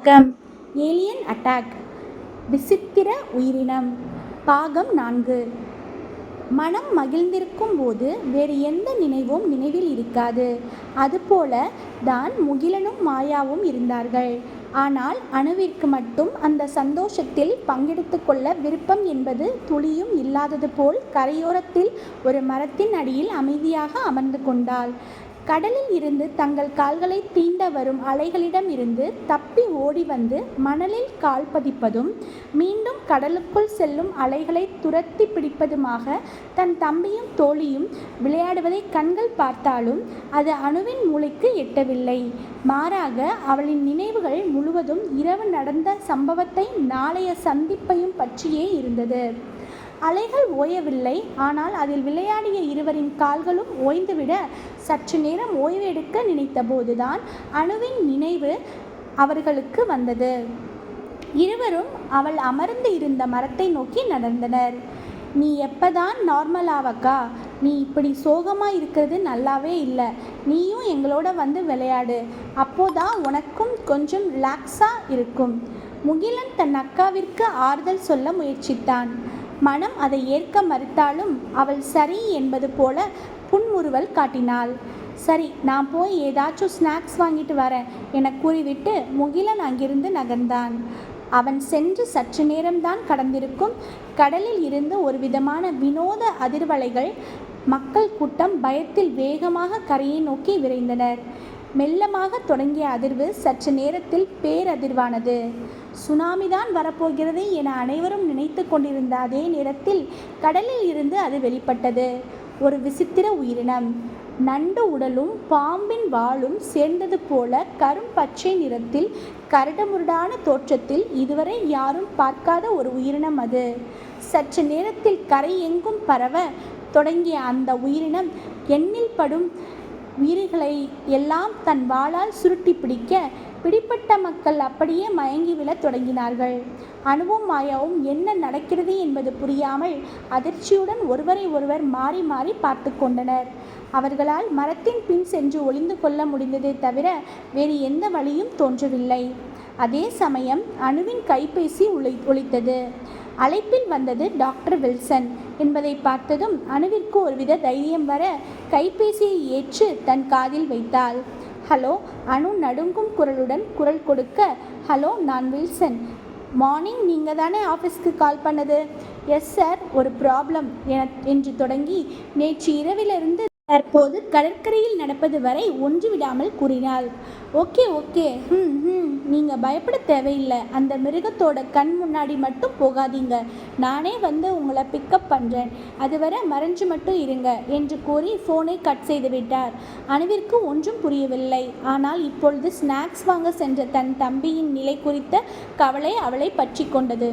வணக்கம். Alien attack விசித்திர உயிரினம் பாகம் 4. மனம் மகிழ்ந்திருக்கும் போது வேறு எந்த நினைவும் நினைவில் இருக்காது. அதுபோல தான் முகிலனும் மாயாவும் இருந்தார்கள். ஆனால் அணுவிற்கு மட்டும் அந்த சந்தோஷத்தில் பங்கெடுத்து கொள்ள விருப்பம் என்பது துளியும் இல்லாதது போல் கரையோரத்தில் ஒரு மரத்தின் அடியில் அமைதியாக அமர்ந்து கொண்டாள். கடலில் இருந்து தங்கள் கால்களை தீண்ட வரும் அலைகளிடம் இருந்து தப்பி ஓடி வந்து மணலில் கால் பதிப்பதும் மீண்டும் கடலுக்குள் செல்லும் அலைகளை துரத்தி பிடிப்பதுமாக தன் தம்பியும் தோழியும் விளையாடுவதை கண்கள் பார்த்தாலும் அது அணுவின் மூளைக்கு எட்டவில்லை. மாறாக அவளின் நினைவுகள் முழுவதும் இரவு நடந்த சம்பவத்தை நாளைய சந்திப்பையும் பற்றியே இருந்தது. அலைகள் ஓயவில்லை. ஆனால் அதில் விளையாடிய இருவரின் கால்களும் ஓய்ந்துவிட சற்று நேரம் ஓய்வு எடுக்க நினைத்த போதுதான் அணுவின் நினைவு அவர்களுக்கு வந்தது. இருவரும் அவள் அமர்ந்து இருந்த மரத்தை நோக்கி நடந்தனர். நீ எப்பதான் நார்மல் ஆவக்கா? நீ இப்படி சோகமாக இருக்கிறது நல்லாவே இல்லை. நீயும் எங்களோட வந்து விளையாடு. அப்போதான் உனக்கும் கொஞ்சம் ரிலாக்ஸாக இருக்கும். முகிலன் தன் அக்காவிற்கு ஆறுதல் சொல்ல முயற்சித்தான். மனம் அதை ஏற்க மறுத்தாலும் அவள் சரி என்பது போல புன்முறுவல் காட்டினாள். சரி, நான் போய் ஏதாச்சும் ஸ்நாக்ஸ் வாங்கிட்டு வரேன் என கூறிவிட்டு முகிலன் அங்கிருந்து நகர்ந்தான். அவன் சென்று சற்று நேரம்தான் கடந்திருக்கும். கடலில் இருந்து ஒரு விதமான வினோத அதிர்வலைகள். மக்கள் கூட்டம் பயத்தில் வேகமாக கரையை நோக்கி விரைந்தனர். மெல்லமாக தொடங்கிய அதிர்வு சற்று நேரத்தில் பேரதிர்வானது. சுனாமிதான் வரப்போகிறது என அனைவரும் நினைத்து கொண்டிருந்த அதே நேரத்தில் கடலில் இருந்து அது வெளிப்பட்டது. ஒரு விசித்திர உயிரினம். நண்டு உடலும் பாம்பின் வாலும் சேர்ந்தது போல கரும் பச்சை நிறத்தில் கரடுமுரடான தோற்றத்தில் இதுவரை யாரும் பார்க்காத ஒரு உயிரினம் அது. சற்று நேரத்தில் கரை எங்கும் பரவ தொடங்கிய அந்த உயிரினம் எண்ணில் படும் உயிர்களை எல்லாம் தன் வாளால் சுருட்டி பிடிக்க பிடிப்பட்ட மக்கள் அப்படியே மயங்கி விழத் தொடங்கினார்கள். அணுவும் மாயாவும் என்ன நடக்கிறது என்பது புரியாமல் அதிர்ச்சியுடன் ஒருவரை ஒருவர் மாறி மாறி பார்த்து கொண்டனர். அவர்களால் மரத்தின் பின் சென்று ஒளிந்து கொள்ள முடிந்ததே தவிர வேறு எந்த வழியும் தோன்றவில்லை. அதே சமயம் அணுவின் கைபேசி ஒலித்தது. அழைப்பில் வந்தது டாக்டர் வில்சன் என்பதை பார்த்ததும் அணுவிற்கு ஒருவித தைரியம் வர கைபேசியை ஏற்று தன் காதில் வைத்தாள். ஹலோ. அணு நடுங்கும் குரலுடன் குரல் கொடுக்க, ஹலோ, நான் வில்சன். மார்னிங் நீங்கள் தானே ஆஃபீஸ்க்கு கால் பண்ணது? எஸ் சார், ஒரு ப்ராப்ளம் என்று தொடங்கி நேற்று இரவிலிருந்து தற்போது கடற்கரையில் நடப்பது வரை ஒன்று விடாமல் கூறினாள். Okay okay. நீங்கள் பயப்பட தேவையில்லை. அந்த மிருகத்தோட கண் முன்னாடி மட்டும் போகாதீங்க. நானே வந்து உங்களை பிக்கப் பண்ணுறேன். அதுவரை மறைஞ்சு மட்டும் இருங்க என்று கூறி ஃபோனை கட் செய்து விட்டார். அணுவிற்கு ஒன்றும் புரியவில்லை. ஆனால் இப்பொழுது ஸ்நாக்ஸ் வாங்க சென்ற தன் தம்பியின் நிலை குறித்த கவலை அவளை பற்றி கொண்டது.